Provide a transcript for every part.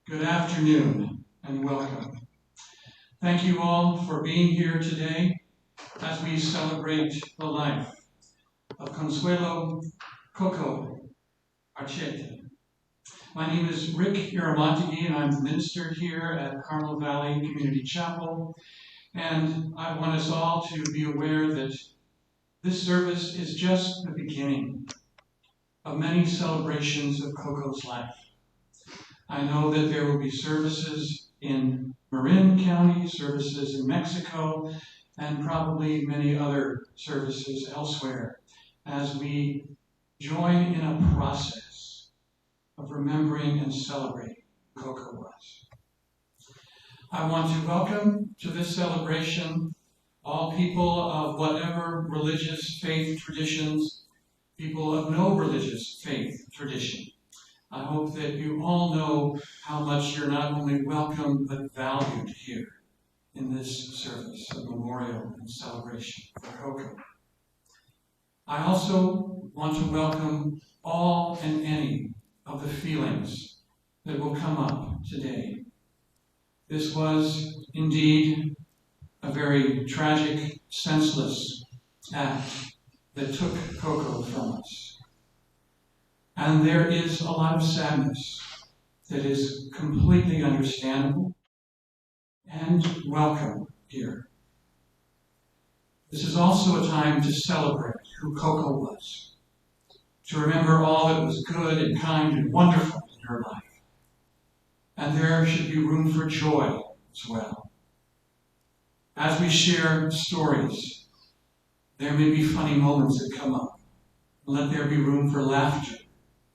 Good afternoon and welcome. Thank you all for being here today as we celebrate the life of Consuelo, Coco, Iracheta. My name is Rick Iracheta and I'm the minister here at Carmel Valley Community Chapel. And I want us all to be aware that this service is just the beginning of many celebrations of Coco's life. I know that there will be services in Marin County, services in Mexico, and probably many other services elsewhere as we join in a process of remembering and celebrating who Coco was. I want to welcome to this celebration all people of whatever religious faith traditions, people of no religious faith tradition. I hope that you all know how much you're not only welcome but valued here in this service of memorial and celebration for Coco. I also want to welcome all and any of the feelings that will come up today. This was indeed a very tragic, senseless act that took Coco from us. And there is a lot of sadness that is completely understandable and welcome here. This is also a time to celebrate who Coco was, to remember all that was good and kind and wonderful in her life. And there should be room for joy as well. As we share stories, there may be funny moments that come up. Let there be room for laughter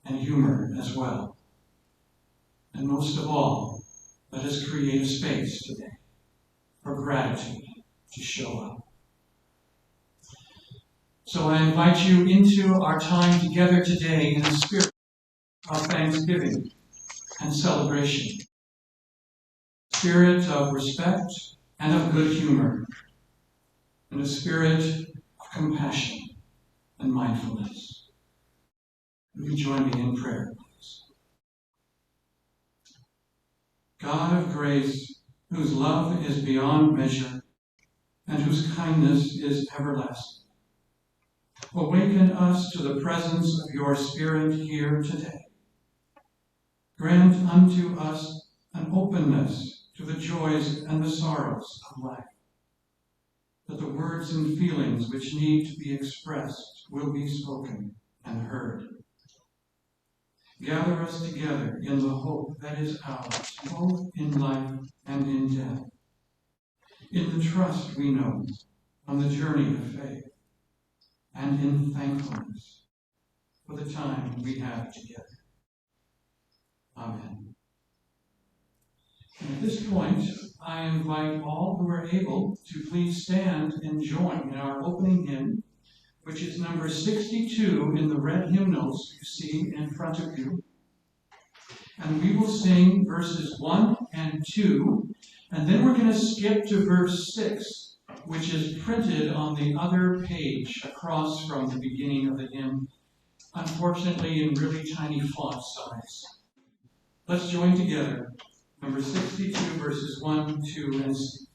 and humor as well. And most of all, let us create a space today for gratitude to show up. So I invite you into our time together today in a spirit of thanksgiving and celebration, a spirit of respect and of good humor, and a spirit of compassion and mindfulness. Will you join me in prayer, please? God of grace, whose love is beyond measure and whose kindness is everlasting, awaken us to the presence of your Spirit here today. Grant unto us an openness to the joys and the sorrows of life, that the words and feelings which need to be expressed will be spoken and heard. Gather us together in the hope that is ours, both in life and in death, in the trust we know on the journey of faith, and in thankfulness for the time we have together. Amen. And at this point, I invite all who are able to please stand and join in our opening hymn, which is number 62 in the red hymnals you see in front of you. And we will sing verses 1 and 2, and then we're going to skip to verse 6, which is printed on the other page across from the beginning of the hymn, unfortunately in really tiny font size. Let's join together, number 62, verses 1, 2, and 6.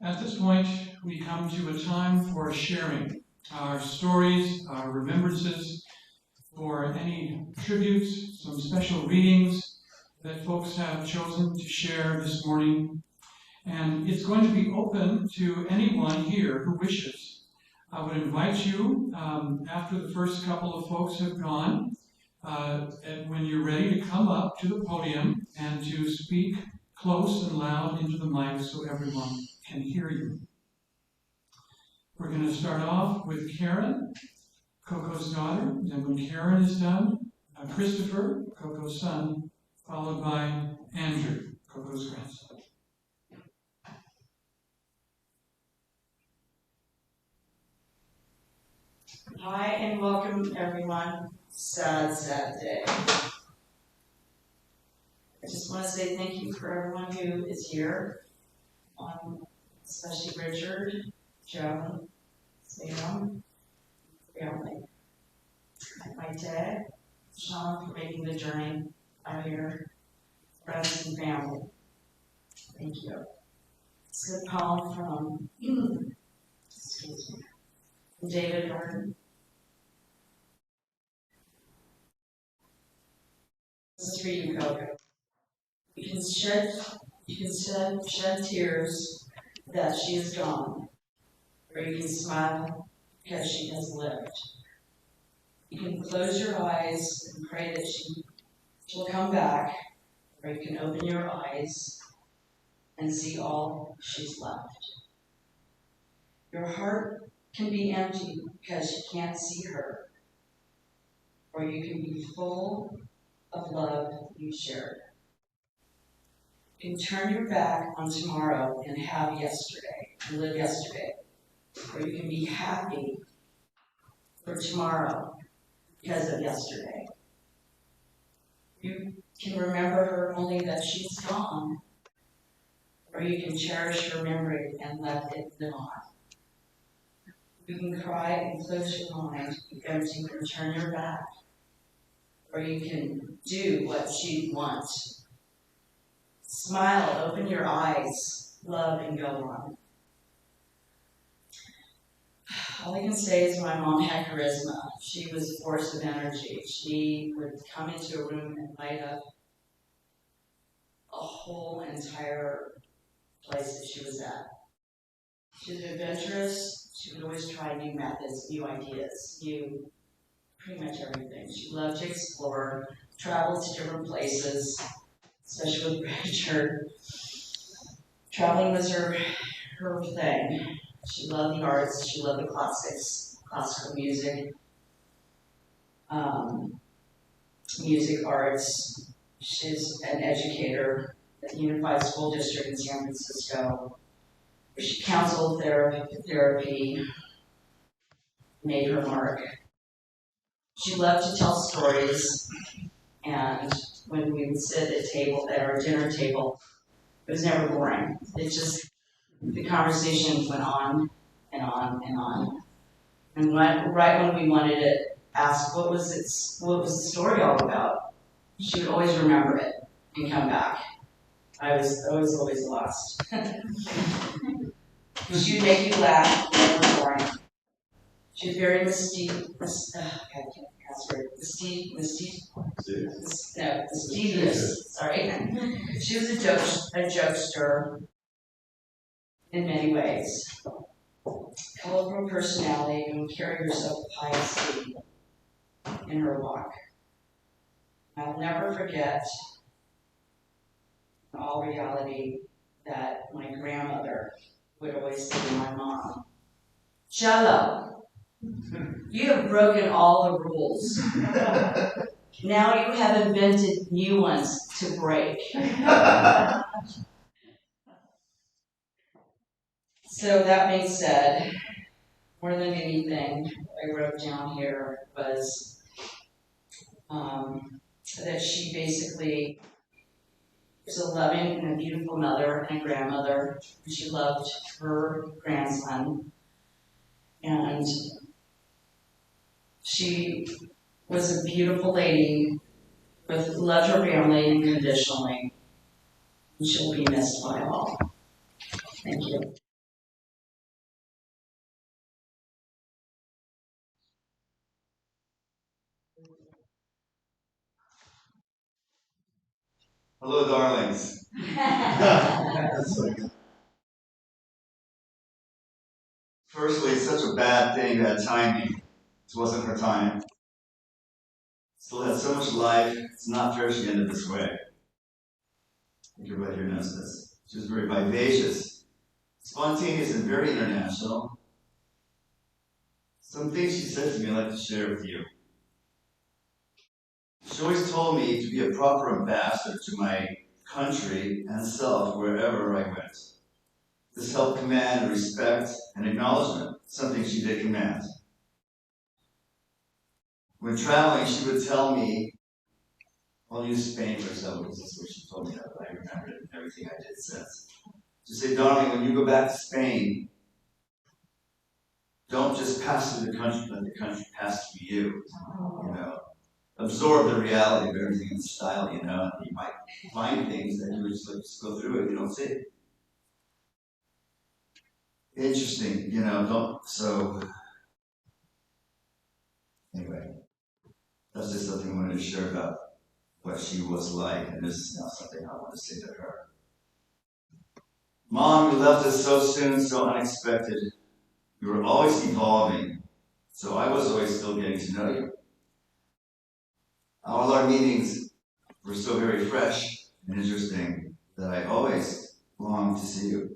At this point, we come to a time for sharing our stories, our remembrances, for any tributes, some special readings that folks have chosen to share this morning. And it's going to be open to anyone here who wishes. I would invite you, after the first couple of folks have gone, and when you're ready, to come up to the podium and to speak close and loud into the mic so everyone can hear you. We're going to start off with Karen, Coco's daughter, and when Karen is done, Christopher, Coco's son, followed by Andrew, Coco's grandson. Hi and welcome everyone. Sad day. I just want to say thank you for everyone who is here, especially Richard, Joan, Sam, family. My dad, Sean, for making the journey out here, friends and family. Thank you. It's a poem from David Martin. This is for you, Coco. You can shed tears that she is gone, or you can smile because she has lived. You can close your eyes and pray that she'll come back, or you can open your eyes and see all she's left. Your heart can be empty because you can't see her, or you can be full of love you shared. You can turn your back on tomorrow and have yesterday, and live yesterday, or you can be happy for tomorrow because of yesterday. You can remember her only that she's gone, or you can cherish her memory and let it live on. You can cry and close your mind because you can turn your back, or you can do what you want. Smile, open your eyes, love, and go on. All I can say is my mom had charisma. She was a force of energy. She would come into a room and light up a whole entire place that she was at. She was adventurous. She would always try new methods, new ideas, pretty much everything. She loved to explore, travel to different places, especially with Richard. Traveling was her thing. She loved the arts. She loved the classics, classical music, music arts. She's an educator at the Unified School District in San Francisco. She counseled therapy, made her mark. She loved to tell stories, and when we would sit at our dinner table, it was never boring. The conversations went on and on and on. And right when we wanted to ask what was the story all about, she would always remember it and come back. I was always lost. She would make you laugh, never boring. She was very mischievous. Sorry. She was a jokester in many ways. Colorful personality and carried herself piously in her walk. I'll never forget, in all reality, that my grandmother would always say to my mom, "Jello, you have broken all the rules. Now you have invented new ones to break." So that being said, more than anything, I wrote down here was that she basically was a loving and a beautiful mother and a grandmother. She loved her grandson, and she was a beautiful lady with loved her family unconditionally, and she'll be missed by all. Thank you. Hello, darlings. That's so good. Firstly, it's such a bad thing, that timing. This wasn't her time. Still had so much life. It's not fair she ended this way. I think everybody here knows this. She was very vivacious, spontaneous, and very international. Some things she said to me I'd like to share with you. She always told me to be a proper ambassador to my country and self wherever I went. This helped command respect and acknowledgement, something she did command. When traveling, she would tell me, I'll use Spain for example, because that's what she told me that, but I remember it and everything I did since. She said, darling, when you go back to Spain, don't just pass through the country, let the country pass through you. You know, absorb the reality of everything in style, you know, and you might find things that you would just go through it, you don't see it. Interesting, you know, anyway, that's just something I wanted to share about what she was like, and this is now something I want to say to her. Mom, you left us so soon, so unexpected. You were always evolving, so I was always still getting to know you. All our meetings were so very fresh and interesting that I always longed to see you.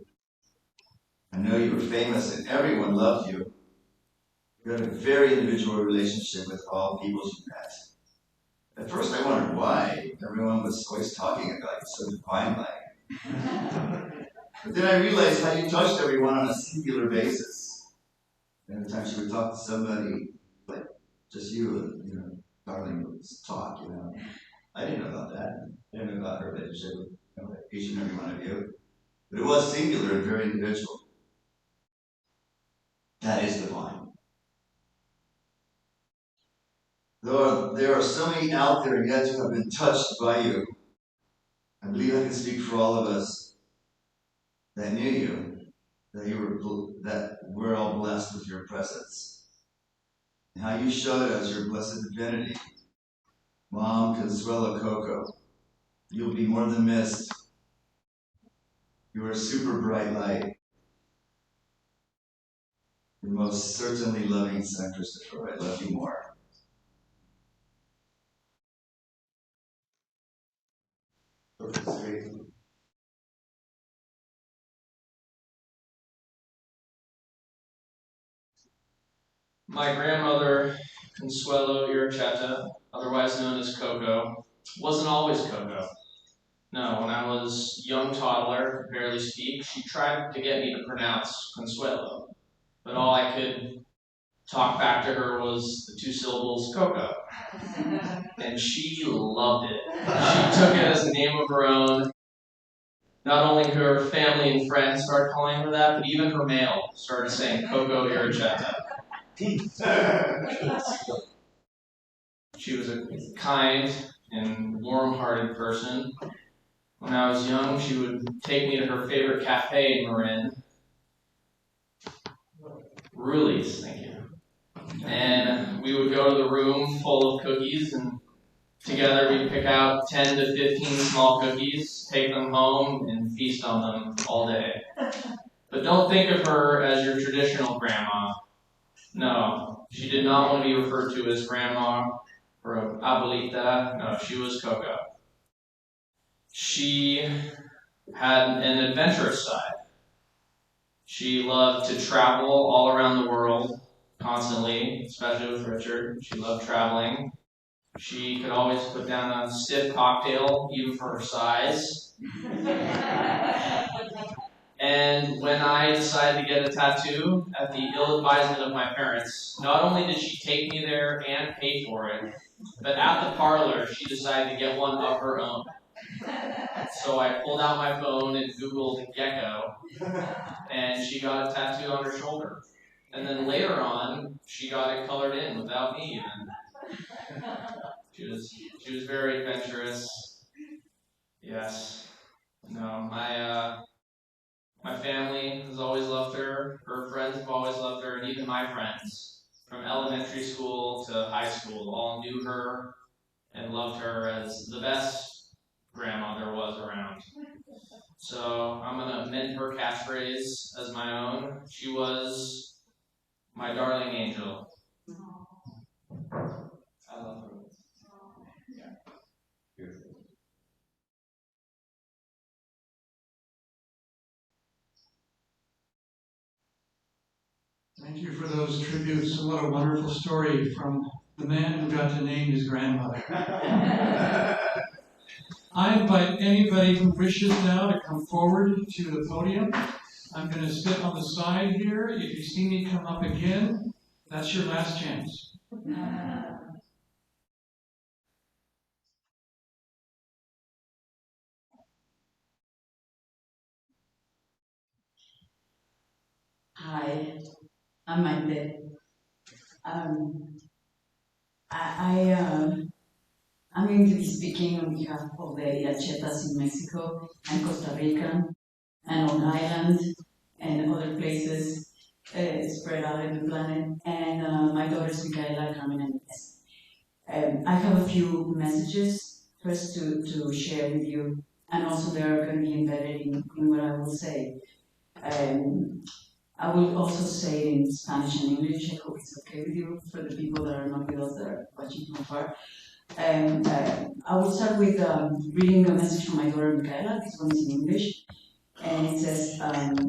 I know you were famous and everyone loved you. You had a very individual relationship with all people you met. At first I wondered why. Everyone was always talking about you so divine-like. But then I realized how you touched everyone on a singular basis. Every time she would talk to somebody, like just you know, darling would talk, you know. I didn't know about that. I didn't know about her relationship with each and every one of you. But it was singular and very individual. That is divine. Though there are so many out there yet to have been touched by you, I believe I can speak for all of us that knew you, that we're all blessed with your presence. And how you showed us your blessed divinity. Mom, Consuelo, Coco, you'll be more than missed. You are a super bright light. You're most certainly loving son Christopher. I love you more. My grandmother, Consuelo Iracheta, otherwise known as Coco, wasn't always Coco. No, when I was a young toddler, could barely speak, she tried to get me to pronounce Consuelo. But all I could talk back to her was the two syllables Coco. And she loved it. She took it as a name of her own. Not only her family and friends started calling her that, but even her mail started saying Coco Iracheta. She was a kind and warm-hearted person. When I was young, she would take me to her favorite cafe in Marin. Ruli's, thank you. And we would go to the room full of cookies, and together we'd pick out 10 to 15 small cookies, take them home, and feast on them all day. But don't think of her as your traditional grandma. No, she did not want to be referred to as grandma or abuelita. No, she was Coco. She had an adventurous side. She loved to travel all around the world constantly, especially with Richard. She loved traveling. She could always put down a stiff cocktail, even for her size. And when I decided to get a tattoo, at the ill advisement of my parents, not only did she take me there and pay for it, but at the parlor, she decided to get one of her own. So I pulled out my phone and Googled gecko, and she got a tattoo on her shoulder. And then later on, she got it colored in without me even. She was very adventurous. Yes. No, my family has always loved her. Her friends have always loved her, and even my friends, from elementary school to high school, all knew her and loved her as the best grandmother was around. So I'm gonna mint her catchphrase as my own. She was my darling angel. I love her. Yeah. Beautiful. Thank you for those tributes. What a wonderful story from the man who got to name his grandmother. I invite anybody who wishes now to come forward to the podium. I'm going to sit on the side here. If you see me come up again, that's your last chance. Hi, I'm Maite. I'm going to be speaking on behalf of the Irachetas in Mexico and Costa Rica and Long Island and other places spread out in the planet. And my daughters Micaela, Carmen, and Inés. I have a few messages first to share with you, and also they are going to be embedded in what I will say. I will also say it in Spanish and English. I hope it's okay with you for the people that are not with us that are watching from far. I will start with reading a message from my daughter Micaela. This one is in English. And it says,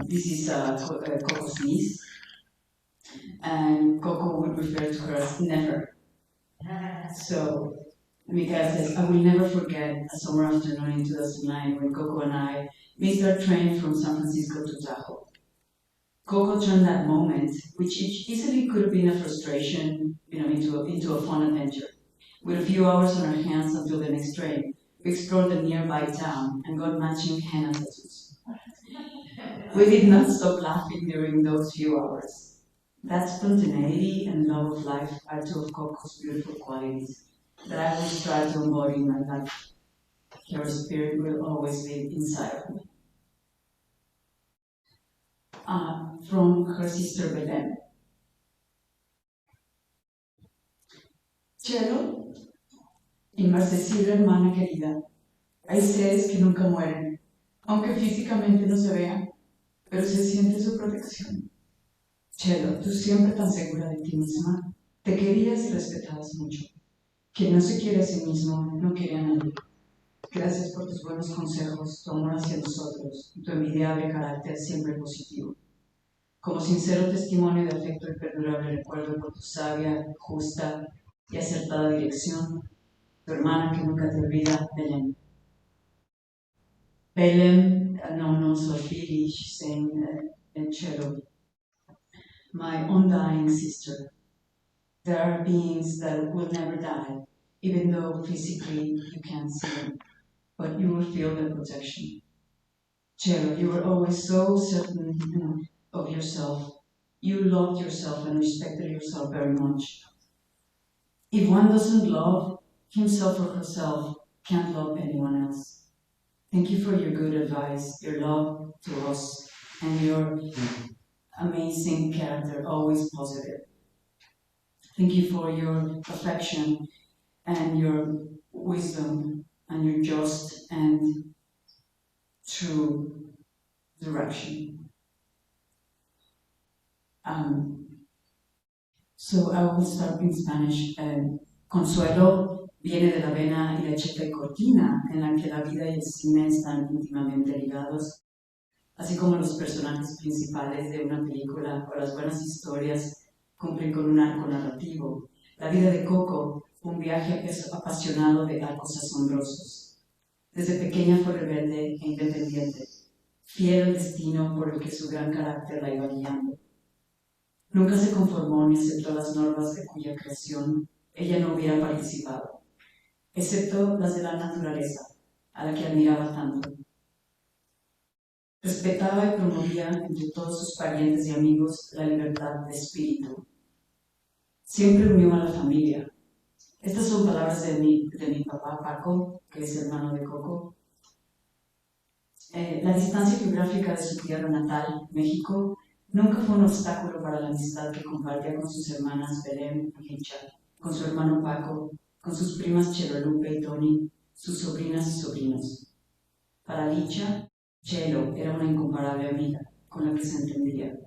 this is Coco's niece. And Coco would refer to her as never. So Micaela says, I will never forget a summer afternoon in 2009 when Coco and I missed our train from San Francisco to Tahoe. Coco turned that moment, which easily could have been a frustration, into a fun adventure. With a few hours on our hands until the next train, we explored the nearby town and got matching henna tattoos. We did not stop laughing during those few hours. That spontaneity and love of life are two of Coco's beautiful qualities that I will strive to embody in my life. Her spirit will always live inside of me. From her sister Belén. Chelo, inmarcesible hermana querida, hay seres que nunca mueren, aunque físicamente no se vean, pero se siente su protección. Chelo, tú siempre tan segura de ti misma, te querías y respetabas mucho. Quien no se quiere a sí mismo, no quiere a nadie. Gracias por tus buenos consejos, tu amor hacia nosotros y tu envidiable carácter siempre positivo. Como sincero testimonio de afecto y perdurable recuerdo por tu sabia, justa y acertada dirección, tu hermana que nunca te olvida, Belén. Belén, no Sophie, she's saying in cello. My undying sister. There are beings that will never die, even though physically you can't see them, but you will feel their protection. Cello, you were always so certain of yourself. You loved yourself and respected yourself very much. If one doesn't love himself or herself, can't love anyone else. Thank you for your good advice, your love to us, and your amazing character, always positive. Thank you for your affection and your wisdom and your just and true direction. So I will start in Spanish. Consuelo viene de la vena Iracheta y Cortina, en la que la vida y el cine están íntimamente ligados, así como los personajes principales de una película o las buenas historias cumplen con un arco narrativo. La vida de Coco fue un viaje apasionado de arcos asombrosos. Desde pequeña fue rebelde e independiente, fiel al destino por el que su gran carácter la iba guiando. Nunca se conformó ni aceptó las normas de cuya creación ella no hubiera participado, excepto las de la naturaleza, a la que admiraba tanto. Respetaba y promovía entre todos sus parientes y amigos la libertad de espíritu. Siempre unió a la familia. Estas son palabras de mi papá Paco, que es hermano de Coco. La distancia geográfica de su tierra natal, México, nunca fue un obstáculo para la amistad que compartía con sus hermanas Belén y Licha, con su hermano Paco, con sus primas Lupe y Tony, sus sobrinas y sobrinos. Para Licha, Chelo era una incomparable amiga con la que se entendía.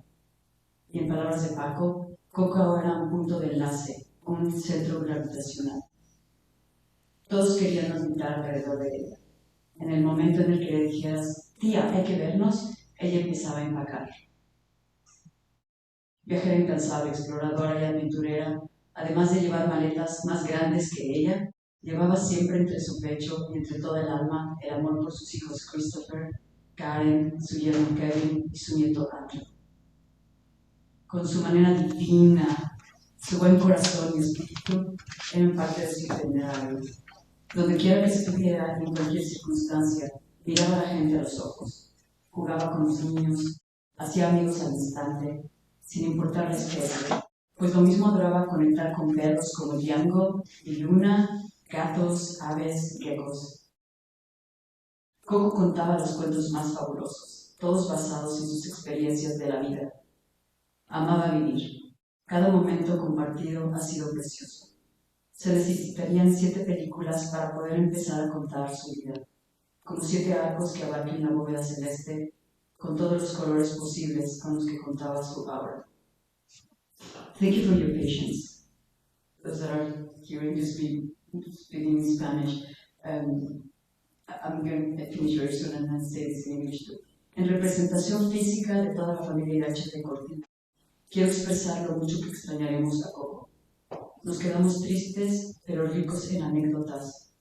Y en palabras de Paco, Coco era un punto de enlace, un centro gravitacional. Todos querían orbitar alrededor de ella. En el momento en el que le dijeras, tía, hay que vernos, ella empezaba a empacar. Viajera incansable, exploradora y aventurera, además de llevar maletas más grandes que ella, llevaba siempre entre su pecho y entre toda el alma el amor por sus hijos Christopher, Karen, su yerno Kevin y su nieto Andrew. Con su manera divina, su buen corazón y espíritu eran parte de su itinerario. Donde quiera que estuviera, en cualquier circunstancia, miraba a la gente a los ojos, jugaba con los niños, hacía amigos al instante, sin importar la especie, pues lo mismo adoraba conectar con perros como Django y Luna, gatos, aves, geckos. Coco contaba los cuentos más fabulosos, todos basados en sus experiencias de la vida. Amaba vivir. Cada momento compartido ha sido precioso. Se necesitarían 7 películas para poder empezar a contar su vida, como 7 arcos que abarquen la bóveda celeste, con todos los colores posibles con los que contaba su aura. Thank you for your patience. Those that are hearing you speaking in Spanish, I'm going to finish very soon and then say this in English too. En representación física de toda la familia Iracheta y Cortina, quiero expresar lo mucho que extrañaremos a Coco. Nos quedamos tristes, pero ricos en anécdotas,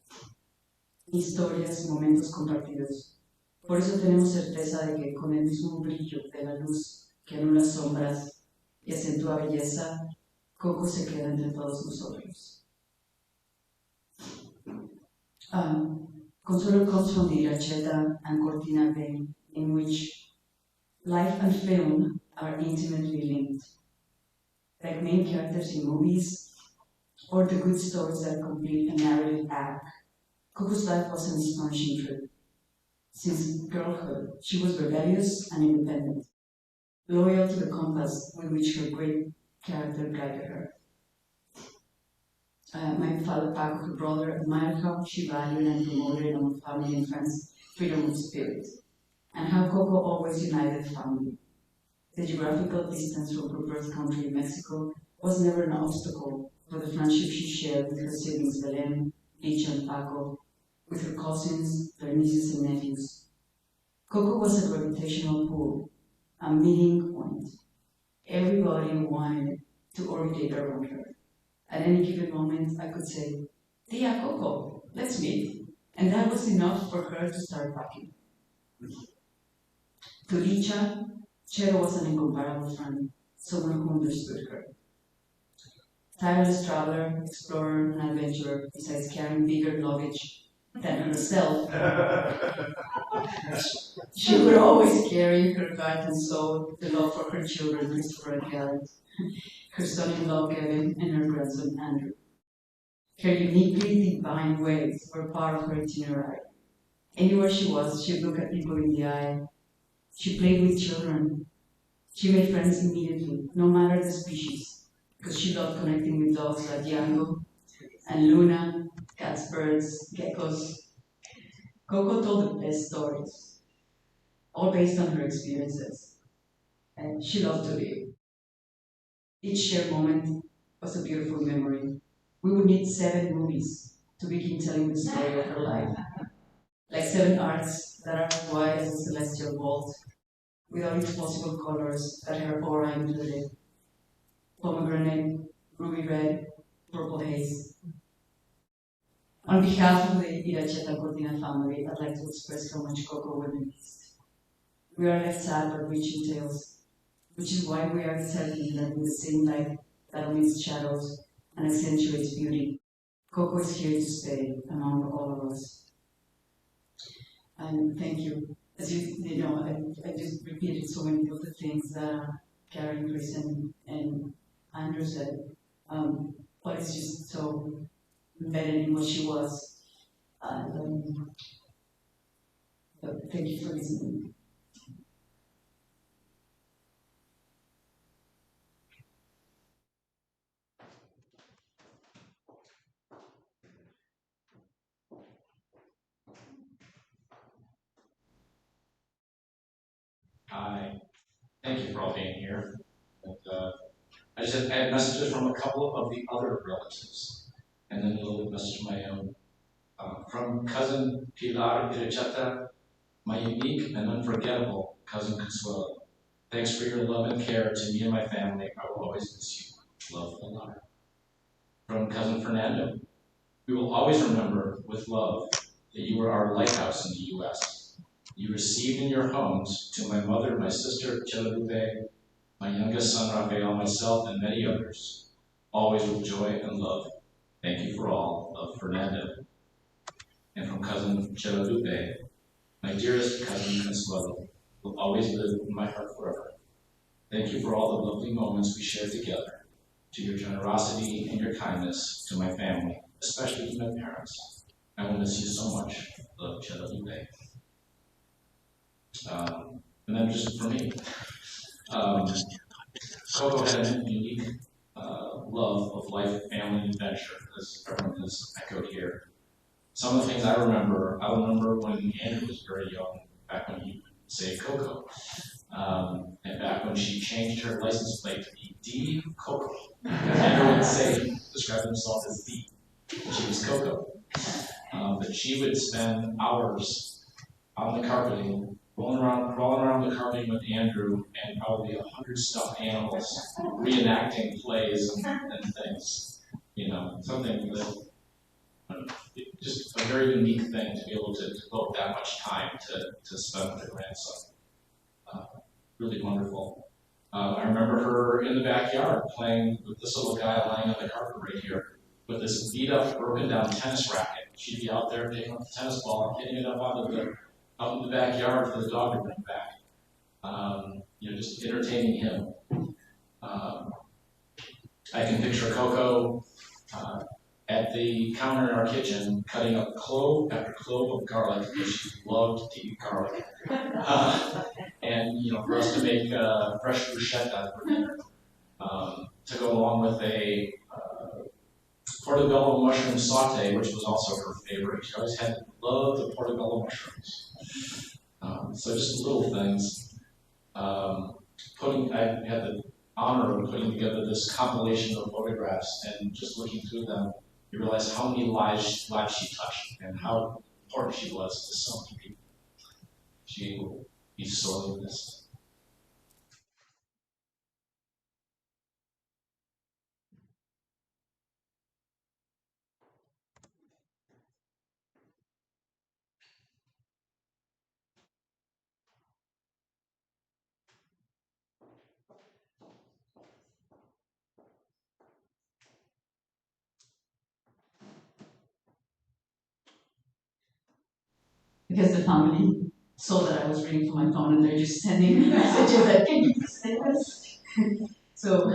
historias y momentos compartidos. Por eso tenemos certeza de que con el mismo brillo de la luz que anula sombras y acentúa belleza, Coco se queda entre todos nosotros. Consuelo comes from the Iracheta and Cortina vein, in which life and film are intimately linked. Like main characters in movies, or the good stories that complete a narrative arc, Coco's life was an astonishing trip. Since girlhood, she was rebellious and independent, loyal to the compass with which her great character guided her. My father Paco, her brother, admired how she valued and promoted among family and friends freedom of spirit, and how Coco always united family. The geographical distance from her birth country, Mexico, was never an obstacle for the friendship she shared with her siblings Belen, Licha, and Paco, with her cousins, their nieces and nephews. Coco was a gravitational pull, a meeting point. Everybody wanted to orbitate around her. At any given moment, I could say, Tia Coco, let's meet. And that was enough for her to start packing. To Licha, Chero was an incomparable friend, someone who understood her. Tireless traveler, explorer, and adventurer, besides carrying bigger luggage than herself, she would always carry her heart and soul, the love for her children, Christopher and Karen, her son-in-law Kevin, and her grandson Andrew. Her uniquely divine ways were part of her itinerary. Anywhere she was, she'd look at people in the eye. She played with children. She made friends immediately, no matter the species, because she loved connecting with dogs like Django and Luna, cats, birds, geckos. Coco told the best stories, all based on her experiences, and she loved to live. Each shared moment was a beautiful memory. We would need 7 movies to begin telling the story of her life, like 7 arcs that are wide as a celestial vault, with all its possible colors that her aura included: pomegranate, ruby red, purple haze. On behalf of the Iracheta Cortina family, I'd like to express how much Coco will be missed. We are left sad but rich in tales, which is why we are certain that in the same light that omits shadows and accentuates beauty, Coco is here to stay among all of us. And thank you. As you know, I just repeated so many of the things that Karen, Chris, and Andrew said, but it's just so embedded in what she was. So thank you for listening. Thank you for all being here. And, I just had messages from a couple of the other relatives, and then a little message of my own. From cousin Pilar Iracheta, my unique and unforgettable cousin Consuelo. Thanks for your love and care to me and my family. I will always miss you. Love, Pilar. From cousin Fernando, we will always remember with love that you were our lighthouse in the U.S. You received in your homes to my mother, my sister, Guadalupe, my youngest son, Rafael, myself, and many others, always with joy and love. Thank you for all. Love, Fernando. And from cousin Guadalupe, my dearest cousin Consuelo, will always live in my heart forever. Thank you for all the lovely moments we shared together, to your generosity and your kindness to my family, especially to my parents. I will miss you so much. Love, Guadalupe. And then just for me, Coco had a unique love of life, family, and adventure, as everyone has echoed here. Some of the things I remember when Andrew was very young, back when he would say Coco, and back when she changed her license plate to be D. Coco. Andrew would say, describe himself as D, and she was Coco. But she would spend hours on the carpeting, crawling around the carpeting with Andrew and probably 100 stuffed animals, reenacting plays and things. You know, something that just a very unique thing to be able to devote that much time to spend with her grandson. Really wonderful. I remember her in the backyard playing with this little guy lying on the carpet right here with this beat up, broken down tennis racket. She'd be out there picking up the tennis ball and hitting it up out in the backyard for the dog to bring back. Just entertaining him. I can picture Coco at the counter in our kitchen, cutting up clove after clove of garlic because she loved to eat garlic. And for us to make fresh bruschetta for dinner, to go along with a portobello mushroom saute, which was also her favorite. She always loved the portobello mushrooms. So just little things. I had the honor of putting together this compilation of photographs, and just looking through them, you realize how many lives she touched and how important she was to so many people. She will be sorely missed. Because the family saw that I was reading from my phone and they're just sending me messages like, can you please say this? So,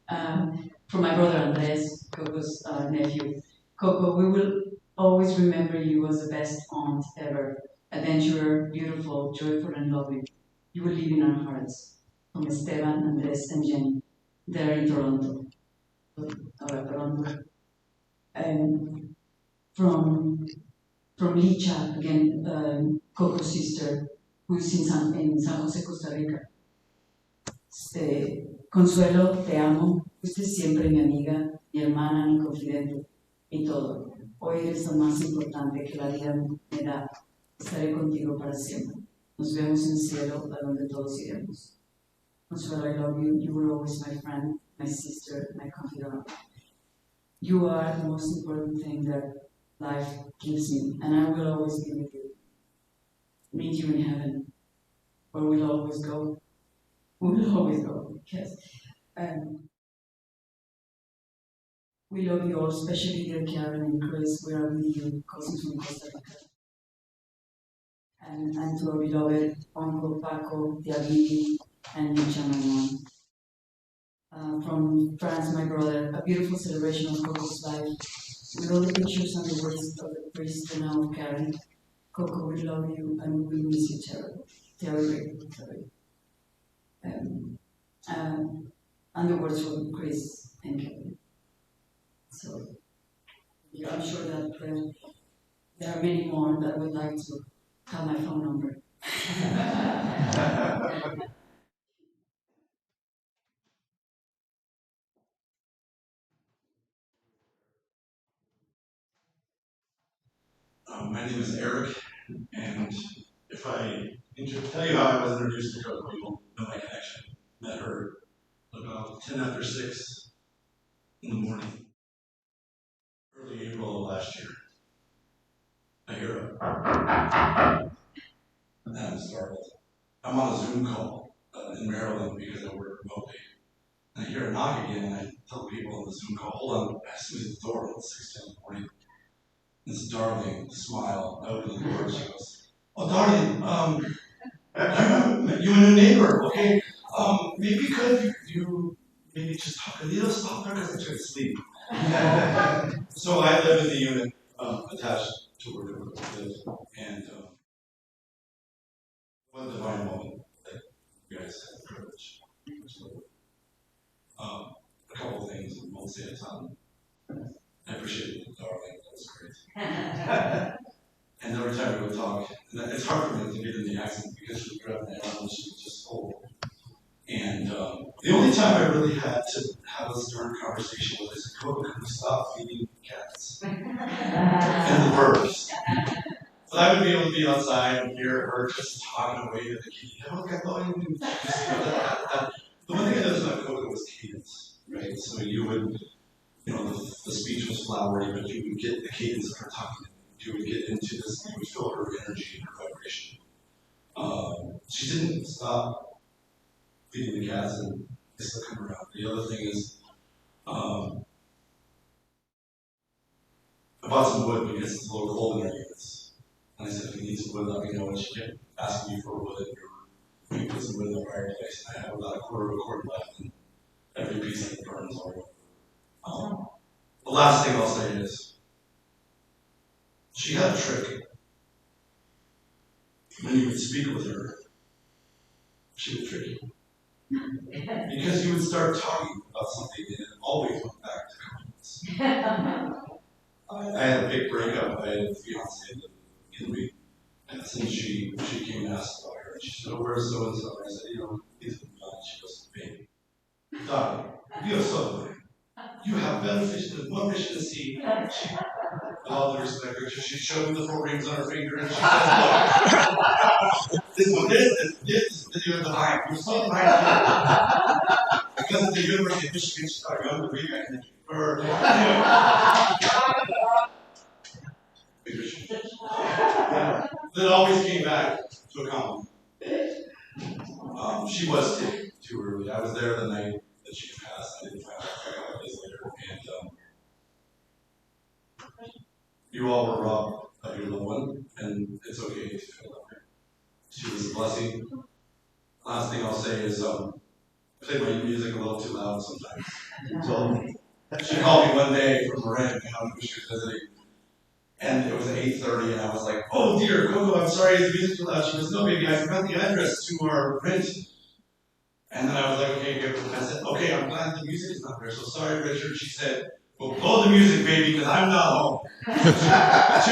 from my brother Andres, Coco's nephew, Coco, we will always remember you as the best aunt ever. Adventurer, beautiful, joyful, and loving. You will live in our hearts. From Esteban, Andres, and Jenny. They're in Toronto. Toronto. And from Licha, again, Coco's sister, who's in San Jose, Costa Rica. Consuelo, te amo. Fuiste siempre mi amiga, mi hermana, mi confidente, y todo. Hoy eres lo más importante que la vida me da. Estaré contigo para siempre. Nos vemos en el cielo, a donde todos iremos. Consuelo, I love you. You were always my friend, my sister, my confidant. You are the most important thing that life gives me, and I will always be with you. Meet you in heaven, where we'll always go. We'll always go, yes. We love you all, especially dear Karen and Chris. We are with you, cousins from Costa Rica. And to our beloved Uncle Paco, Diabini, and Licha, my mom. From France, my brother, a beautiful celebration of Coco's life, with all the pictures and the words of the priest and now of Karen. Coco, we love you and we miss you terribly. And the words from Chris and Kevin. So, yeah, I'm sure that there are many more that would like to have my phone number. My name is Eric, and if I tell you how I was introduced to Coco, you'll know my connection. Met her about 10 after 6 in the morning, early April of last year. I hear her, and I'm startled. I'm on a Zoom call in Maryland because I work remotely. And I hear a knock again, and I tell people on the Zoom call, hold on, I see the door at 6 in the morning. This darling smile, I open the door, she goes, oh darling, you're a new neighbor, okay? Maybe could you maybe just talk a little softer because I try to sleep. So I live in the unit attached to where we live, and one divine moment that you guys have the privilege. A couple of things, I won't say a ton. I appreciate it, darling, that was great. And every time we would talk, and it's hard for me to get in the accent because she was grabbing my arm and she was just old. And the only time I really had to have a stern conversation with her is, Coco, can we stop feeding cats? And the birds. So I would be able to be outside and hear her just talking away to the kitty. The one thing I noticed about Coco was cadence, right? So you would, the speech was flowery, but you would get the cadence of her talking. You would get into this, you would feel her energy and her vibration. She didn't stop feeding the cats, and they still come around. The other thing is, I bought some wood because it's a little cold in our units. And I said, if you need some wood, let me know. And she kept asking me for wood. Or we put some wood in the fireplace. And I have about a quarter of a cord left, and every piece of it burns already. The last thing I'll say is, she had a trick. When you would speak with her, she would trick you. Because you would start talking about something and it always went back to comments. I had a big breakup. I had a fiance in me. And since she came and asked about her, and she said, oh, where's so-and-so? And I said, he's been gone. She goes, baby, darling, you're so good. You have better fish than one fish in the sea. With all due respect, she showed me the 4 rings on her finger, and she said, look, this is the divine. You're so divine. Because of the University of Michigan, she thought, going to read back and or That always came back to a compliment. She was taken too early. I was there the night that she passed. I didn't find out for a couple days later. And you all were robbed of your little one, and it's okay to feel that way. She was a blessing. Last thing I'll say is, I play my music a little too loud sometimes. So she called me one day from Marin County, she was visiting, and it was at 8:30, and I was like, oh dear, Coco, I'm sorry, is the music too loud? She goes, no, baby, I forgot the address to our rent. And then I was like, okay, good. I said, okay, I'm glad the music is not there, so sorry, Richard. She said, well, blow the music, baby, because I'm not home. She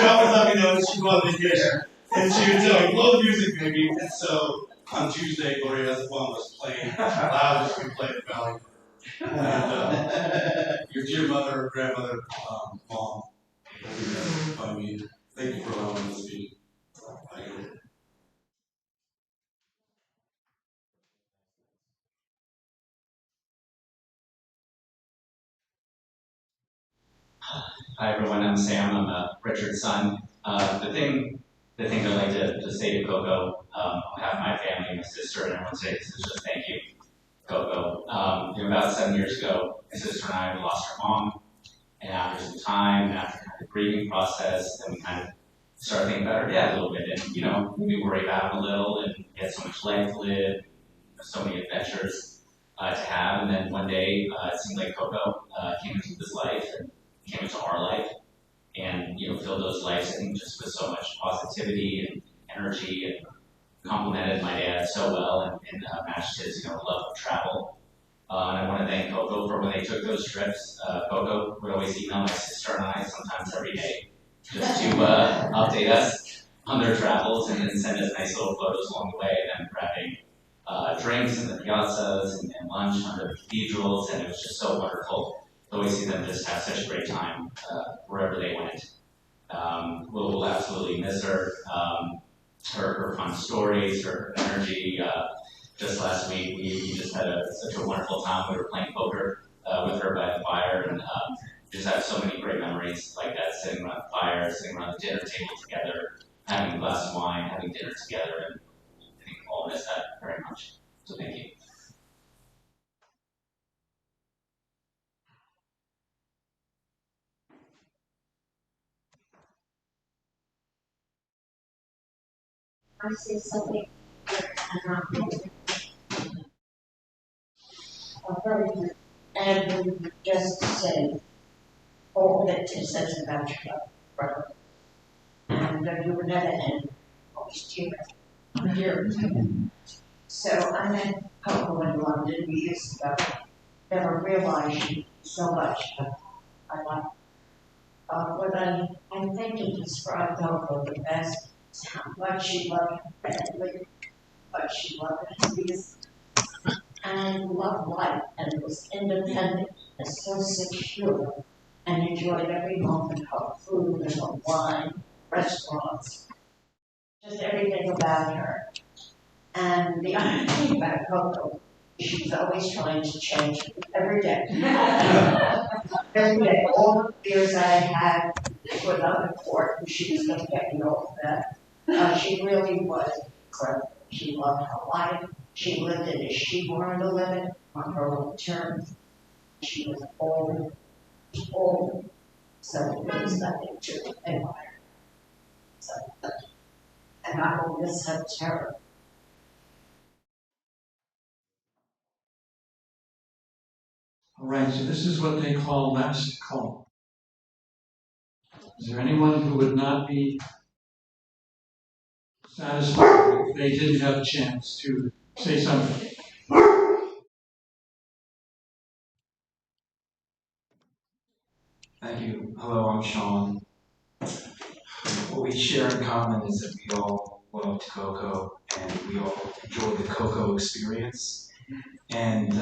would always let me know that she'd go on vacation. And she would tell me, blow the music, baby. And so on Tuesday, Gloria's one was playing loud as we played at Valley. And your dear mother, grandmother, mom, by me, thank you for allowing me to speak. Hi everyone, I'm Sam. I'm Richard's son. The thing I'd like to say to Coco, on behalf of my family, my sister, and everyone today is just thank you, Coco. About 7 years ago, my sister and I lost our mom, and after some time, and after kind of the grieving process, then we kind of started thinking about her dad a little bit, and we worry about him a little, and he had so much life to live, so many adventures to have, and then one day it seemed like Coco came into this life and came into our life, and filled those lives, I think, just with so much positivity and energy, and complimented my dad so well, and matched his love of travel. And I want to thank Coco for when they took those trips. Coco would always email my sister and I sometimes every day just to update us on their travels, and then send us nice little photos along the way, them grabbing drinks in the piazzas and lunch under the cathedrals, and it was just so wonderful to always see them just have such a great time wherever they went. We'll absolutely miss her. Her fun stories, her energy. Just last week, we just had such a wonderful time. We were playing poker with her by the fire, and just have so many great memories like that, sitting around the fire, sitting around the dinner table together, having a glass of wine, having dinner together, and I think we'll all miss that very much. So thank you. I say something very good. And just to say all that Tim says about your brother. And you were never end, always dear. So I met Coco in London years ago. Never realized she so much, but I like what I think to describe Coco the best is how much she loved her family, what she loved his and loved life and was independent and so secure and enjoyed every moment of food and of wine, restaurants, just everything about her. And the other thing about Coco, she was always trying to change every day. Every day, all the fears I had put on the court, and she was going to get me all of that. She really was incredible. She loved her life. She lived it as she wanted to live it on her own terms. She was old. So there was nothing to admire. So, and I will miss her terror. All right, so this is what they call last call. Is there anyone who would not be satisfied if they didn't have a chance to say something? Thank you. Hello, I'm Sean. What we share in common is that we all loved Coco and we all enjoyed the Coco experience. And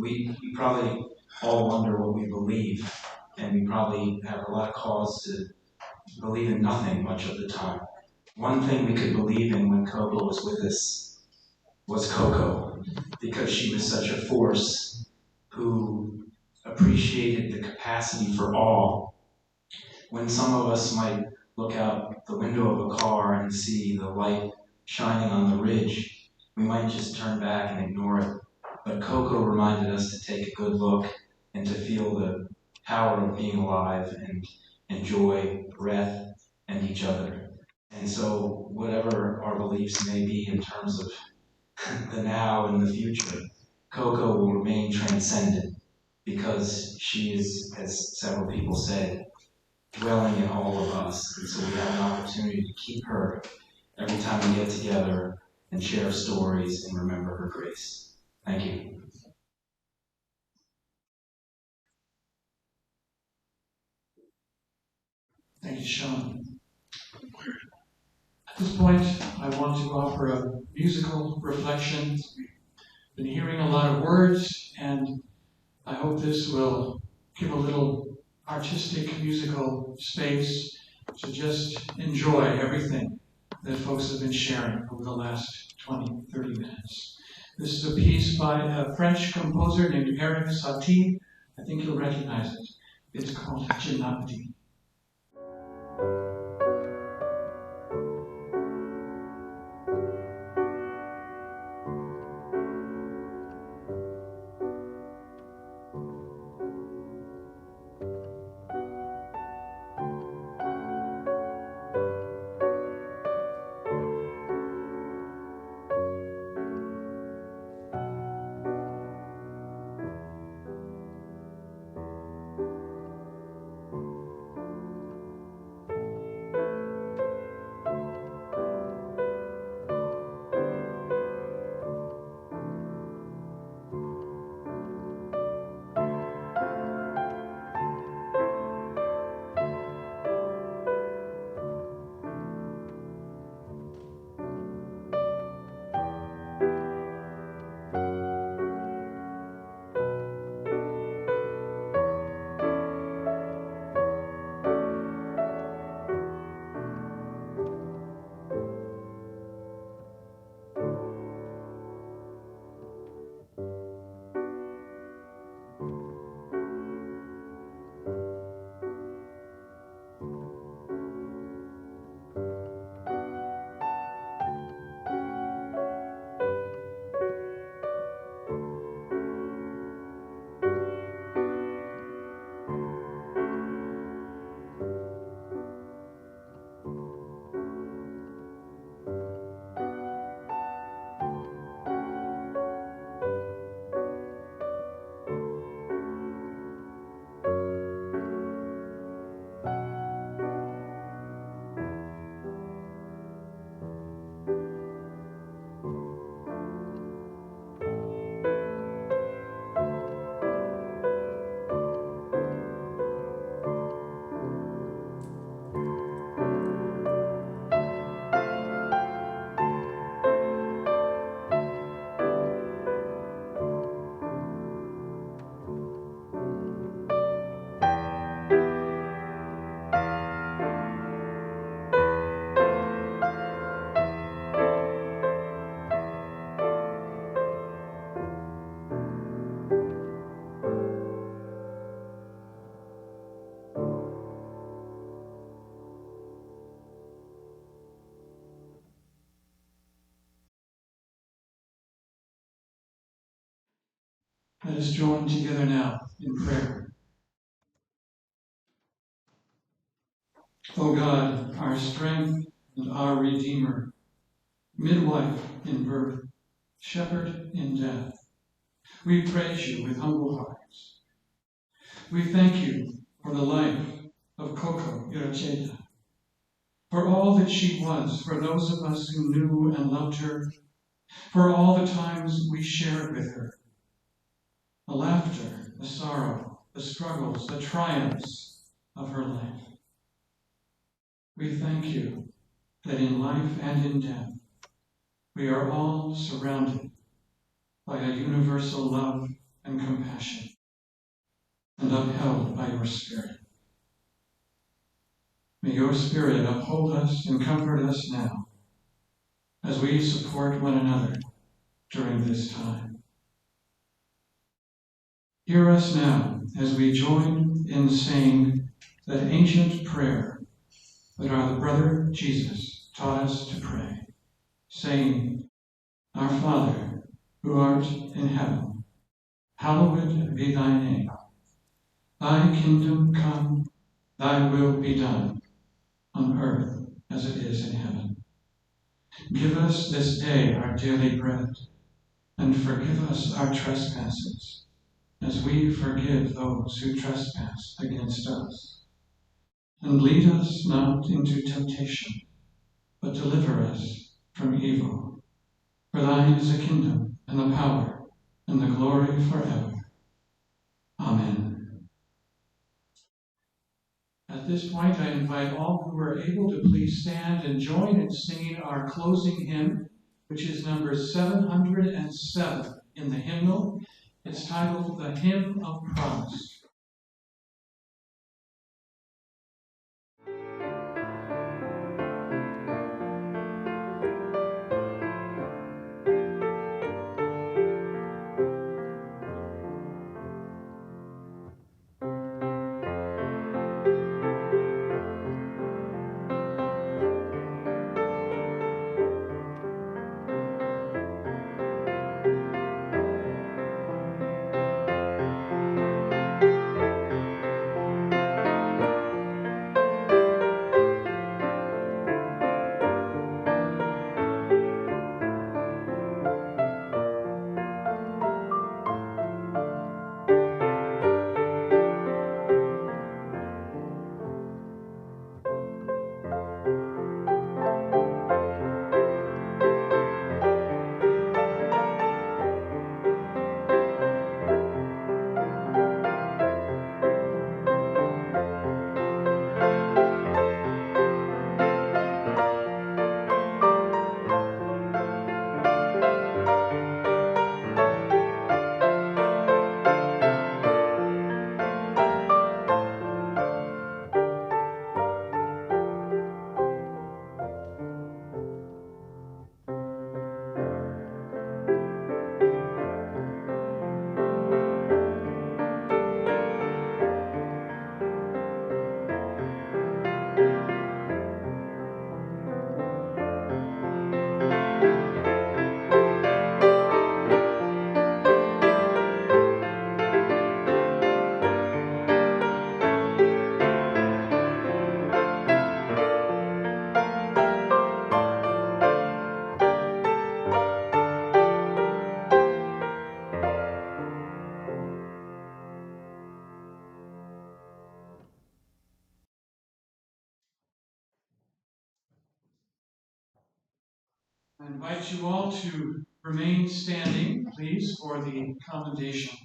we probably all wonder what we believe, and we probably have a lot of cause to believe in nothing much of the time. One thing we could believe in when Coco was with us was Coco, because she was such a force who appreciated the capacity for awe. When some of us might look out the window of a car and see the light shining on the ridge, we might just turn back and ignore it. But Coco reminded us to take a good look and to feel the power of being alive and enjoy breath and each other. And so whatever our beliefs may be in terms of the now and the future, Coco will remain transcendent because she is, as several people said, dwelling in all of us. And so we have an opportunity to keep her every time we get together and share stories and remember her grace. Thank you. Thank you, Sean. At this point, I want to offer a musical reflection. We've been hearing a lot of words, and I hope this will give a little artistic, musical space to just enjoy everything that folks have been sharing over the last 20, 30 minutes. This is a piece by a French composer named Eric Satie. I think you'll recognize it. It's called Genapti. Let us join together now in prayer. O God, our strength and our Redeemer, midwife in birth, shepherd in death, we praise you with humble hearts. We thank you for the life of Coco Iracheta, for all that she was, for those of us who knew and loved her, for all the times we shared with her, the laughter, the sorrow, the struggles, the triumphs of her life. We thank you that in life and in death, we are all surrounded by a universal love and compassion, and upheld by your Spirit. May your Spirit uphold us and comfort us now as we support one another during this time. Hear us now as we join in saying that ancient prayer that our brother Jesus taught us to pray, saying, Our Father, who art in heaven, hallowed be thy name. Thy kingdom come, thy will be done, on earth as it is in heaven. Give us this day our daily bread, and forgive us our trespasses, as we forgive those who trespass against us. And lead us not into temptation, but deliver us from evil. For thine is the kingdom, and the power, and the glory forever. Amen. At this point, I invite all who are able to please stand and join in singing our closing hymn, which is number 707 in the hymnal. It's titled The Hymn of Promise. I invite you all to remain standing, please, for the commendation.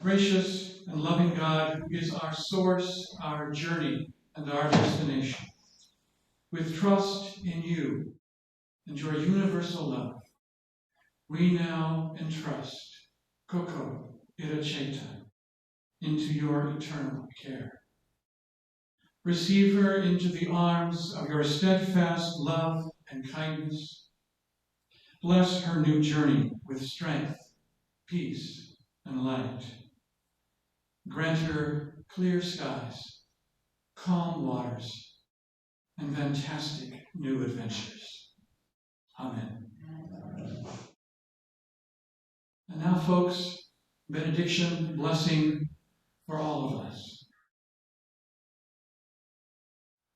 Gracious and loving God, who is our source, our journey, and our destination, with trust in you and your universal love, we now entrust Coco Iracheta into your eternal care. Receive her into the arms of your steadfast love and kindness. Bless her new journey with strength, peace, and light. Grant her clear skies, calm waters, and fantastic new adventures. Amen. folks, benediction, blessing for all of us.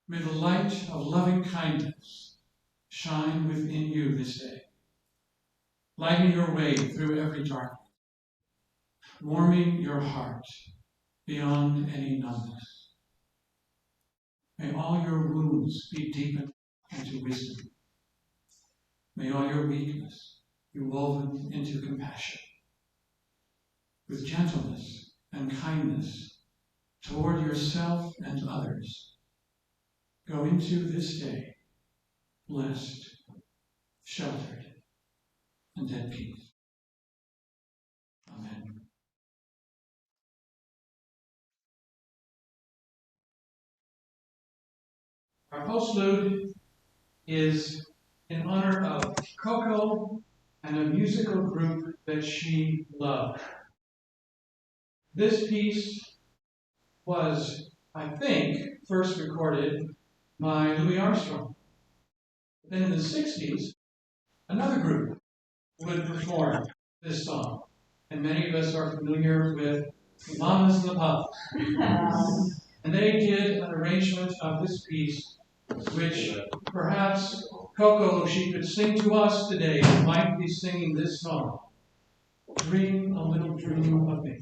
May the light of loving kindness shine within you this day, lighting your way through every darkness, warming your heart beyond any numbness. May all your wounds be deepened into wisdom. May all your weakness be woven into compassion. With gentleness and kindness toward yourself and others, go into this day blessed, sheltered, and at peace. Amen. Our postlude is in honor of Coco and a musical group that she loved. This piece was, I think, first recorded by Louis Armstrong. Then in the 60s, another group would perform this song. And many of us are familiar with the Mamas and the Papas. And they did an arrangement of this piece, which perhaps Coco, if she could sing to us today, might be singing this song. Dream a little dream of me.